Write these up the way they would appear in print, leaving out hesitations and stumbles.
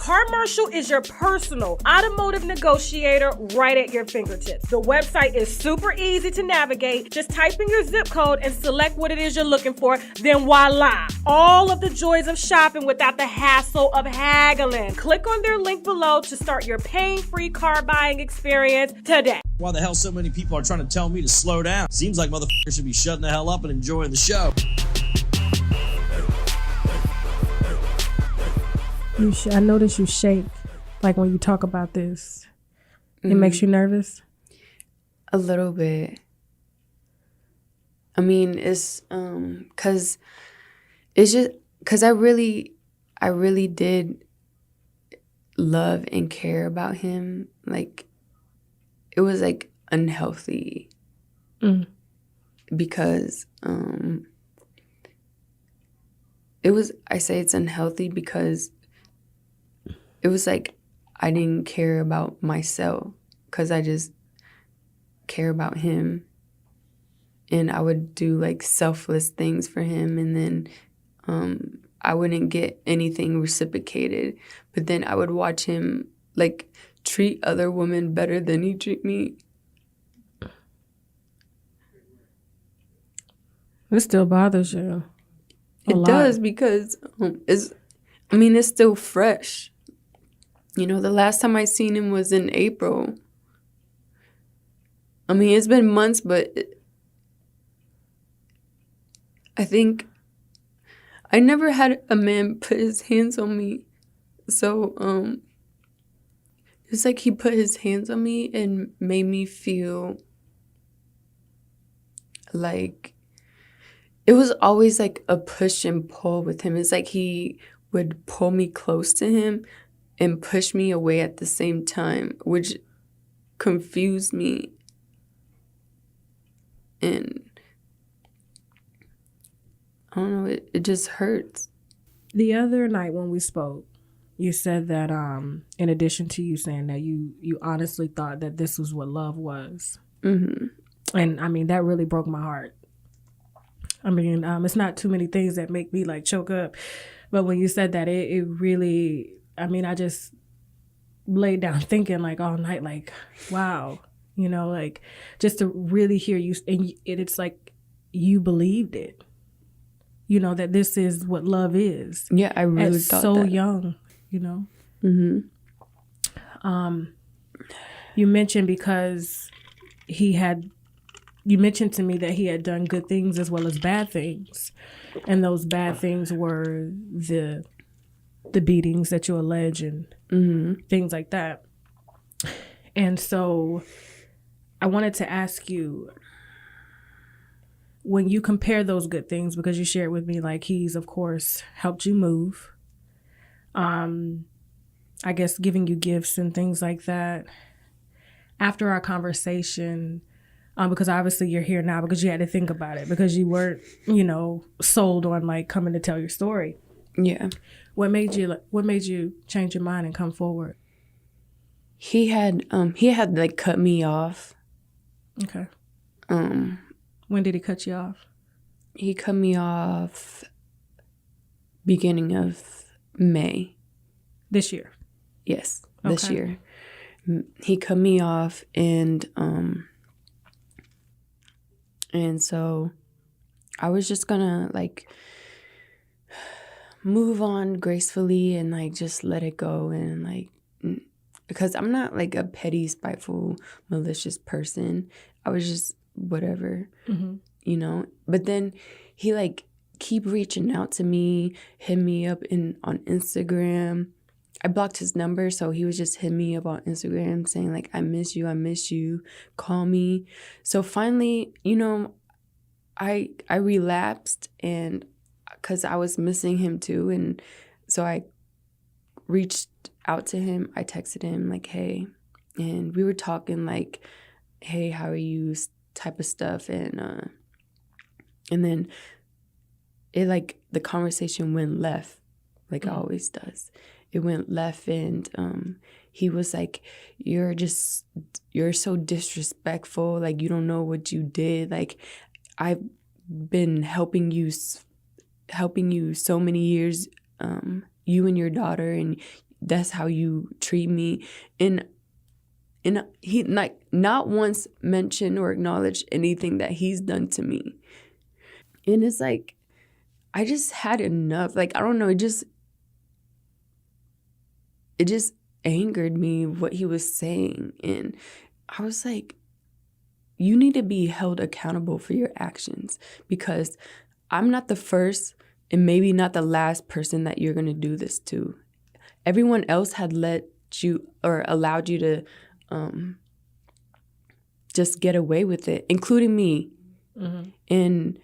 CarMarshal is your personal automotive negotiator right at your fingertips. The website is super easy to navigate. Just type in your zip code and select what it is you're looking for. Then voila, all of the joys of shopping without the hassle of haggling. Click on their link below to start your pain-free car buying experience today. Why the hell so many people are trying to tell me to slow down? Seems like motherfuckers should be shutting the hell up and enjoying the show. I notice you shake, like when you talk about this. It makes you nervous? A little bit. I mean, it's cause I really did love and care about him. Like, it was like unhealthy because I say it's unhealthy because it was like I didn't care about myself because I just care about him. And I would do like selfless things for him, and then I wouldn't get anything reciprocated. But then I would watch him like treat other women better than he treat me. It still bothers you. It does because it's still fresh. You know, the last time I seen him was in April. I mean, it's been months, but I think I never had a man put his hands on me. So, it's like he put his hands on me and made me feel like it was always like a push and pull with him. It's like he would pull me close to him and push me away at the same time, which confused me. And I don't know, it just hurts. The other night when we spoke, you said that in addition to you saying that you honestly thought that this was what love was. Mm-hmm. And I mean, that really broke my heart. I mean, it's not too many things that make me like choke up. But when you said that, it really, I mean, I just laid down thinking like all night, like, wow, you know, like just to really hear you. And it's like you believed it, you know, that this is what love is. Yeah, I really thought so that. young, you know. Mm-hmm. You mentioned because you mentioned to me that he had done good things as well as bad things. And those bad things were the beatings that you allege and things like that. And so I wanted to ask you, when you compare those good things, because you shared with me, like he's, of course, helped you move. I guess giving you gifts and things like that. After our conversation, because obviously you're here now because you had to think about it because you weren't, you know, sold on like coming to tell your story. Yeah. What made you change your mind and come forward? He had like cut me off. Okay. When did he cut you off? He cut me off beginning of May. This year? Yes, this year. He cut me off and so I was just gonna like move on gracefully and like just let it go and like, because I'm not like a petty, spiteful, malicious person. I was just whatever, you know. But then he like keep reaching out to me, hit me up on Instagram. I blocked his number, so he was just hitting me up on Instagram saying like, I miss you, call me. So finally, you know, I relapsed, and because I was missing him too, and so I reached out to him. I texted him like, hey, and we were talking like, hey, how are you, type of stuff, and then it like the conversation went left, like it always does. It went left, and he was like, you're so disrespectful, like you don't know what you did, like I've been helping you so many years, you and your daughter, and that's how you treat me. And he like not once mentioned or acknowledged anything that he's done to me. And it's like, I just had enough. Like, I don't know, it just angered me what he was saying. And I was like, you need to be held accountable for your actions, because I'm not the first and maybe not the last person that you're going to do this to. Everyone else had let you or allowed you to just get away with it, including me. Mm-hmm. And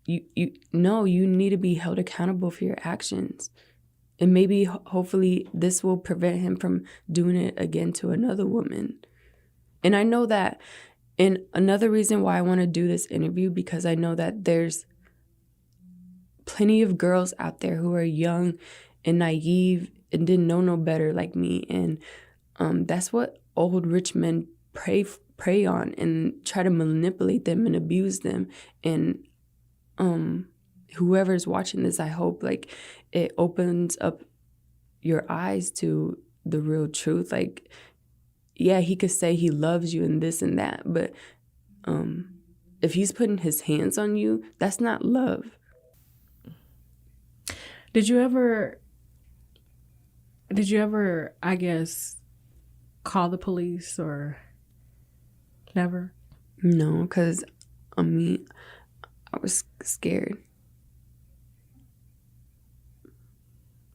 you need to be held accountable for your actions. And maybe, hopefully, this will prevent him from doing it again to another woman. And I know that, and another reason why I want to do this interview, because I know that there's plenty of girls out there who are young and naive and didn't know no better like me. And that's what old rich men prey on and try to manipulate them and abuse them. And whoever's watching this, I hope like it opens up your eyes to the real truth. Like, yeah, he could say he loves you and this and that, but if he's putting his hands on you, that's not love. Did you ever, I guess, call the police or never? No, because, I mean, I was scared.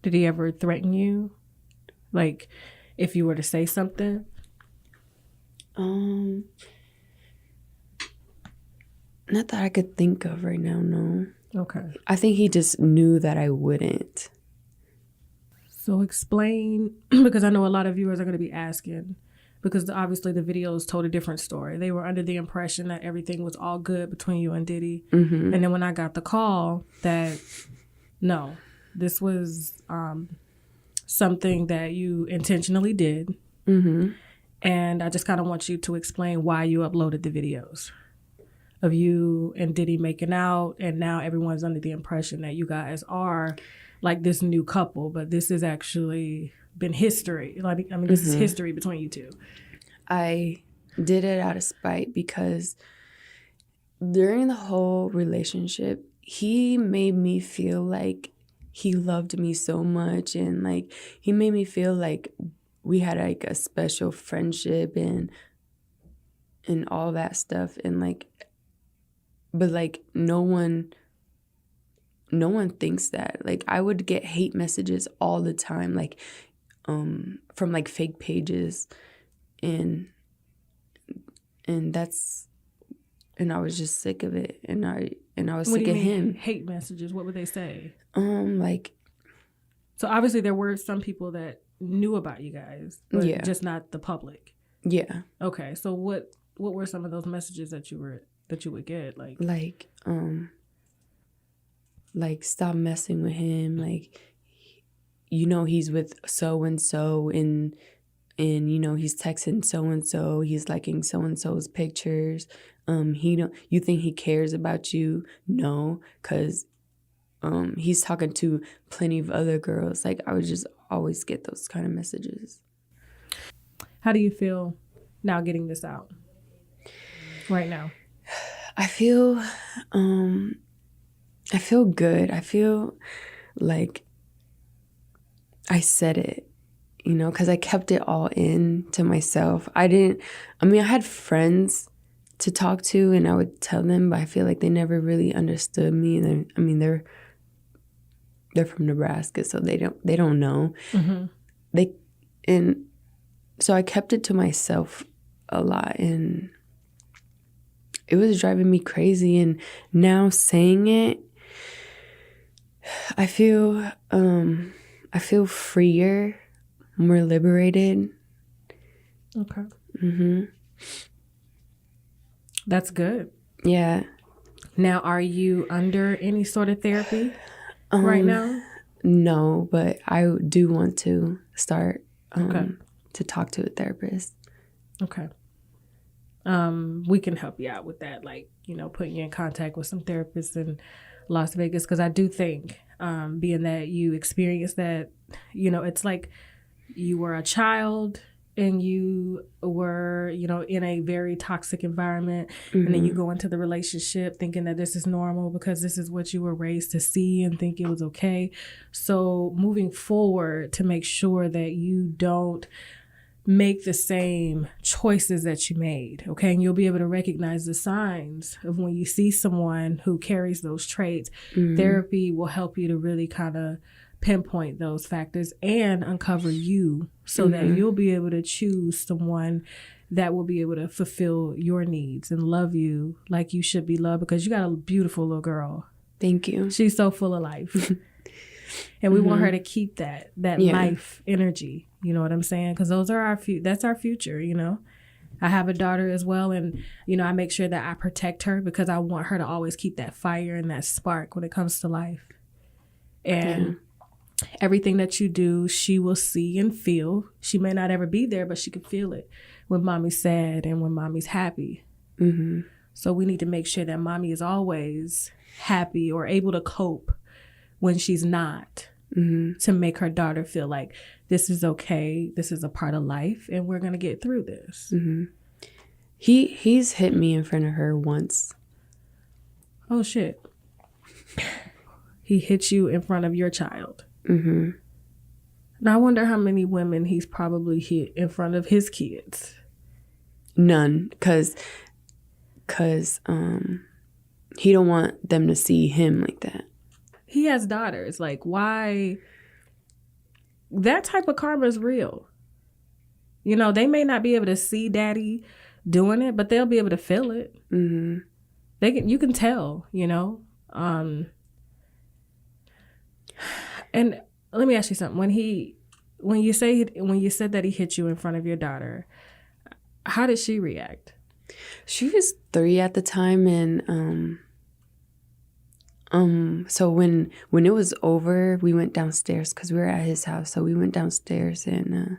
Did he ever threaten you? Like, if you were to say something? Not that I could think of right now, no. Okay. I think he just knew that I wouldn't. So explain, because I know a lot of viewers are going to be asking, because obviously the videos told a different story. They were under the impression that everything was all good between you and Diddy. Mm-hmm. And then when I got the call that, no, this was something that you intentionally did. Mm-hmm. And I just kind of want you to explain why you uploaded the videos of you and Diddy making out, and now everyone's under the impression that you guys are like this new couple, but this has actually been history. Like, I mean, this is history between you two. I did it out of spite because during the whole relationship, he made me feel like he loved me so much, and like he made me feel like we had like a special friendship and all that stuff, and like, but like no one thinks that. Like, I would get hate messages all the time, like from like fake pages, and that's, and I was just sick of it, and I was sick of him. Hate messages? What would they say? Like, so obviously there were some people that knew about you guys, but just not the public. Yeah. Okay. So what were some of those messages that you would get? Like stop messing with him. Like, you know, he's with so and so, and you know he's texting so and so. He's liking so and so's pictures. You think he cares about you? No, because he's talking to plenty of other girls. Like, I would just always get those kind of messages. How do you feel now getting this out right now? I feel good. I feel like I said it, you know, because I kept it all in to myself. I had friends to talk to and I would tell them, but I feel like they never really understood me. And they're from Nebraska, so they don't know. Mm-hmm. So I kept it to myself a lot, and it was driving me crazy. And now saying it, I feel freer, more liberated. Okay. Mm-hmm. That's good. Yeah. Now, are you under any sort of therapy right now? No, but I do want to start to talk to a therapist. Okay. We can help you out with that, like, you know, putting you in contact with some therapists in Las Vegas, because I do think, being that you experienced that, you know, it's like you were a child and you were, you know, in a very toxic environment, and then you go into the relationship thinking that this is normal because this is what you were raised to see and think it was okay. So moving forward, to make sure that you don't make the same choices that you made, okay? And you'll be able to recognize the signs of when you see someone who carries those traits. Therapy will help you to really kind of pinpoint those factors and uncover you so that you'll be able to choose someone that will be able to fulfill your needs and love you like you should be loved, because you got a beautiful little girl. Thank you. She's so full of life. And we want her to keep that life energy. You know what I'm saying? Because those are that's our future, you know? I have a daughter as well, and, you know, I make sure that I protect her because I want her to always keep that fire and that spark when it comes to life. And everything that you do, she will see and feel. She may not ever be there, but she can feel it when mommy's sad and when mommy's happy. So we need to make sure that mommy is always happy or able to cope when she's not, to make her daughter feel like this is okay, this is a part of life, and we're going to get through this. He's hit me in front of her once. Oh, shit. He hit you in front of your child. Now, I wonder how many women he's probably hit in front of his kids. None, because he don't want them to see him like that. He has daughters. Like, why? That type of karma is real. You know, they may not be able to see daddy doing it, but they'll be able to feel it. You can tell, you know. And let me ask you something. When you said that he hit you in front of your daughter, how did she react? She was 3 at the time, and so when it was over, we went downstairs because we were at his house. So we went downstairs, and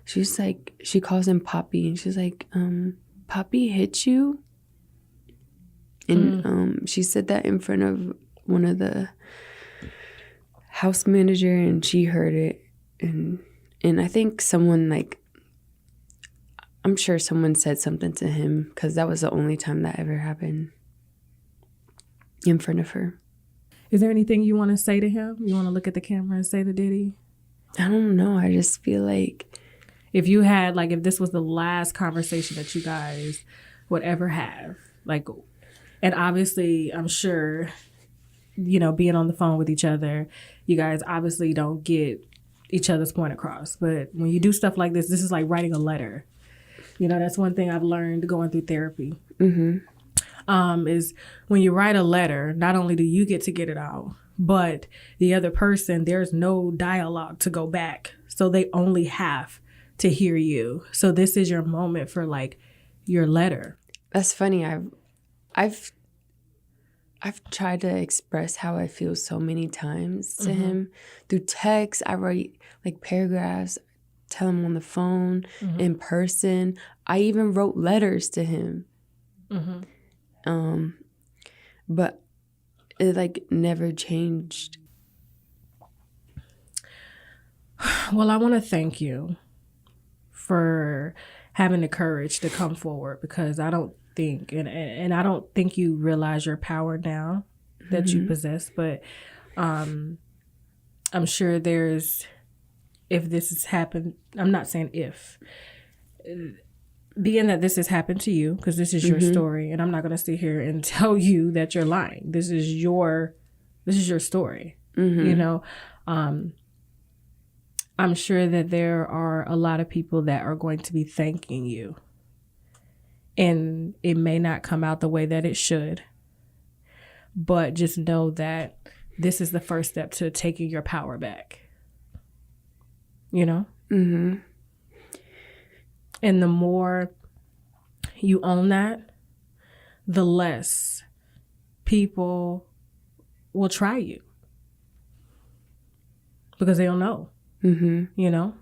she's like, she calls him Poppy, and she's like, Poppy hit you? And she said that in front of one of the house manager, and she heard it, and I think someone, like, I'm sure someone said something to him because that was the only time that ever happened in front of her. Is there anything you want to say to him? You want to look at the camera and say to Diddy? I don't know. I just feel like if you had, like, if this was the last conversation that you guys would ever have, like, and obviously I'm sure, you know, being on the phone with each other, you guys obviously don't get each other's point across. But when you do stuff like this is like writing a letter. You know, that's one thing I've learned going through therapy. Is when you write a letter, not only do you get to get it out, but the other person, there's no dialogue to go back. So they only have to hear you. So this is your moment for, like, your letter. That's funny. I've tried to express how I feel so many times to him through text. I write, like, paragraphs, tell him on the phone, in person. I even wrote letters to him. But it, like, never changed. Well, I want to thank you for having the courage to come forward, because I don't think, and I don't think you realize your power now that you possess, but I'm sure if this has happened, I'm not saying if, being that this has happened to you, because this is your story, and I'm not going to sit here and tell you that you're lying. This is your story. You know, I'm sure that there are a lot of people that are going to be thanking you, and it may not come out the way that it should, but just know that this is the first step to taking your power back. You know? And the more you own that, the less people will try you, because they don't know. You know?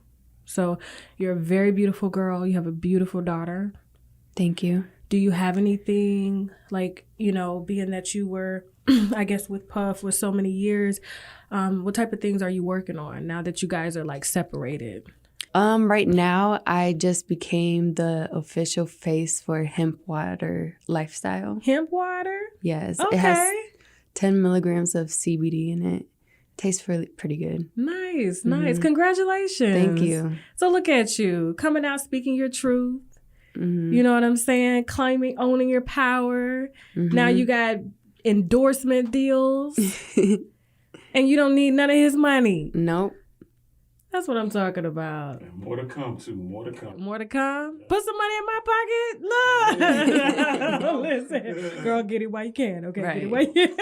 So you're a very beautiful girl. You have a beautiful daughter. Thank you. Do you have anything, like, you know, being that you were I guess with Puff, with so many years, what type of things are you working on now that you guys are like separated? Right now, I just became the official face for hemp water lifestyle. Hemp water? Yes. Okay. It has 10 milligrams of CBD in it. Tastes pretty good. Nice, nice. Congratulations. Thank you. So look at you, coming out, speaking your truth. Mm-hmm. You know what I'm saying? Claiming, owning your power. Now you got endorsement deals. And you don't need none of his money. Nope. That's what I'm talking about. And more to come, too. More to come. More to come? Put some money in my pocket? Look. Listen. Girl, get it while you can, okay? Right. Get it while you can.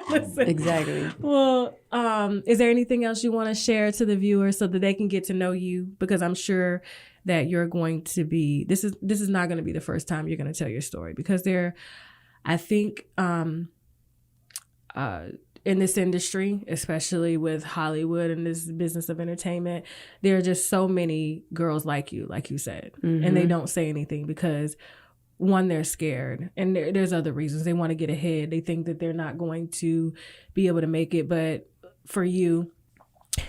Listen. Exactly. Well, is there anything else you want to share to the viewers so that they can get to know you? Because I'm sure that you're going to be, this is not going to be the first time you're going to tell your story, because I think, in this industry, especially with Hollywood and this business of entertainment, there are just so many girls like you said, and they don't say anything because, one, they're scared, and there's other reasons. They want to get ahead. They think that they're not going to be able to make it. But for you,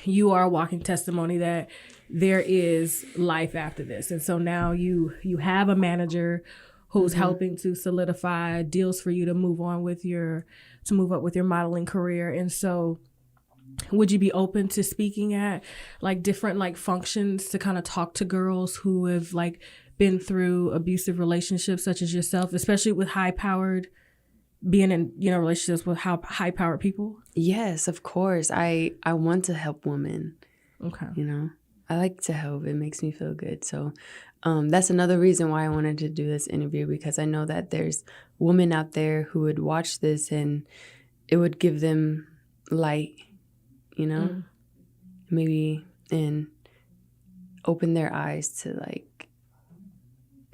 you are a walking testimony that there is life after this. And so now you have a manager who's helping to solidify deals for you to move up with your modeling career. And so would you be open to speaking at like different like functions to kind of talk to girls who have like been through abusive relationships such as yourself, especially with being in, relationships with high powered people? Yes, of course. I want to help women. Okay. I like to help. It makes me feel good. So that's another reason why I wanted to do this interview, because I know that there's women out there who would watch this and it would give them light, maybe, and open their eyes to like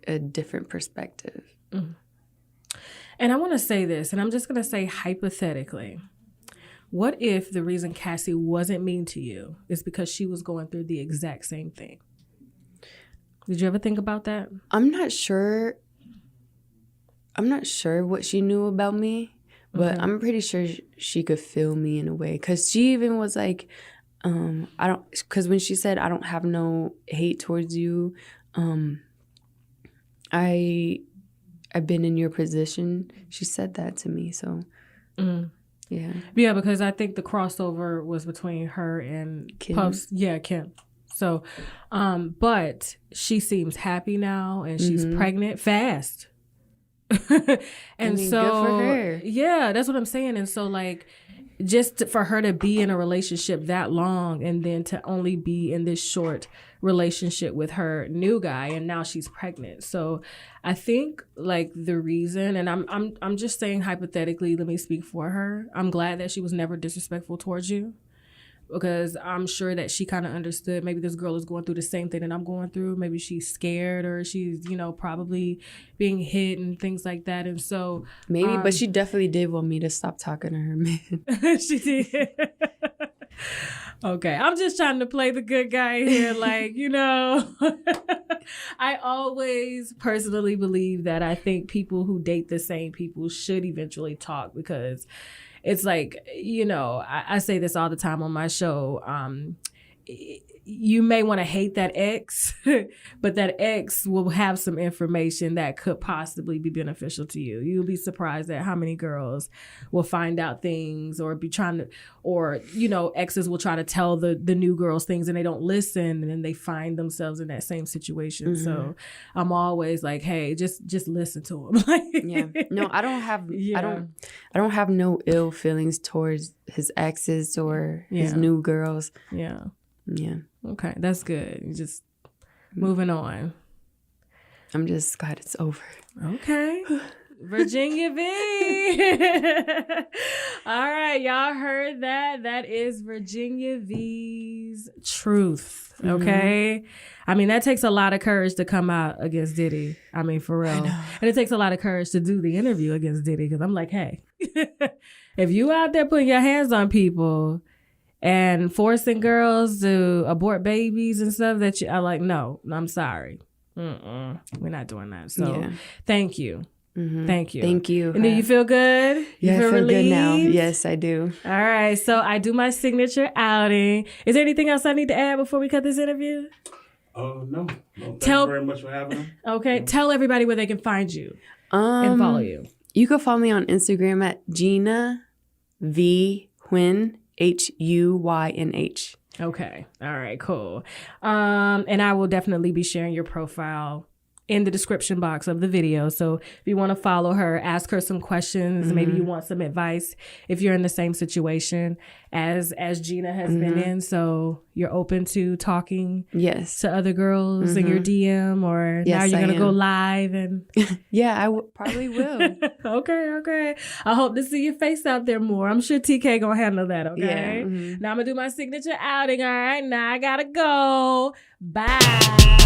a different perspective. And I want to say this, and I'm just going to say hypothetically, what if the reason Cassie wasn't mean to you is because she was going through the exact same thing? Did you ever think about that? I'm not sure what she knew about me, but I'm pretty sure she could feel me in a way. Because she even was like, because when she said, I don't have no hate towards you, I've been in your position. She said that to me, so... Yeah. Yeah, because I think the crossover was between her and Kim. Puff's. Yeah, Kim. So, but she seems happy now, and she's pregnant fast. And so, good for her. Yeah, that's what I'm saying. And so, like, just for her to be in a relationship that long, and then to only be in this short relationship with her new guy, and now she's pregnant. So I think like the reason, and I'm just saying hypothetically, let me speak for her. I'm glad that she was never disrespectful towards you, because I'm sure that she kind of understood maybe this girl is going through the same thing that I'm going through. Maybe she's scared, or she's, probably being hit and things like that. And so maybe, but she definitely did want me to stop talking to her man. She did. Okay, I'm just trying to play the good guy here. Like, I always personally believe that I think people who date the same people should eventually talk, because it's like, I say this all the time on my show. You may want to hate that ex, but that ex will have some information that could possibly be beneficial to you. You'll be surprised at how many girls will find out things, or be trying to, or, exes will try to tell the new girls things and they don't listen, and then they find themselves in that same situation. So I'm always like, hey, just listen to them. Yeah. No, I don't have no ill feelings towards his exes or his new girls. Yeah. Yeah. Okay, that's good. You just moving on. I'm just glad it's over. Okay. Virginia V. All right, y'all heard that. That is Virginia V's truth. Okay. I mean, that takes a lot of courage to come out against Diddy. I mean, for real. And it takes a lot of courage to do the interview against Diddy, because I'm like, hey, if you out there putting your hands on people and forcing girls to abort babies and stuff, that I like, no, I'm sorry. We're not doing that. So thank you. Thank you. Thank you. And do you feel good? Yeah, you feel I feel good now. relieved? Yes, I do. All right. So I do my signature outing. Is there anything else I need to add before we cut this interview? No. Thank you very much for having me. Okay. Tell everybody where they can find you and follow you. You can follow me on Instagram at Gina V Huynh, HUYNH. Okay. All right, cool. And I will definitely be sharing your profile in the description box of the video. So if you want to follow her, ask her some questions, maybe you want some advice if you're in the same situation as Gina has been in. So you're open to talking to other girls in your DM, or now you're going to go live and yeah, I probably will. Okay. I hope to see your face out there more. I'm sure TK gonna handle that, okay? Yeah. Now I'm gonna do my signature outing, all right? Now I gotta go. Bye.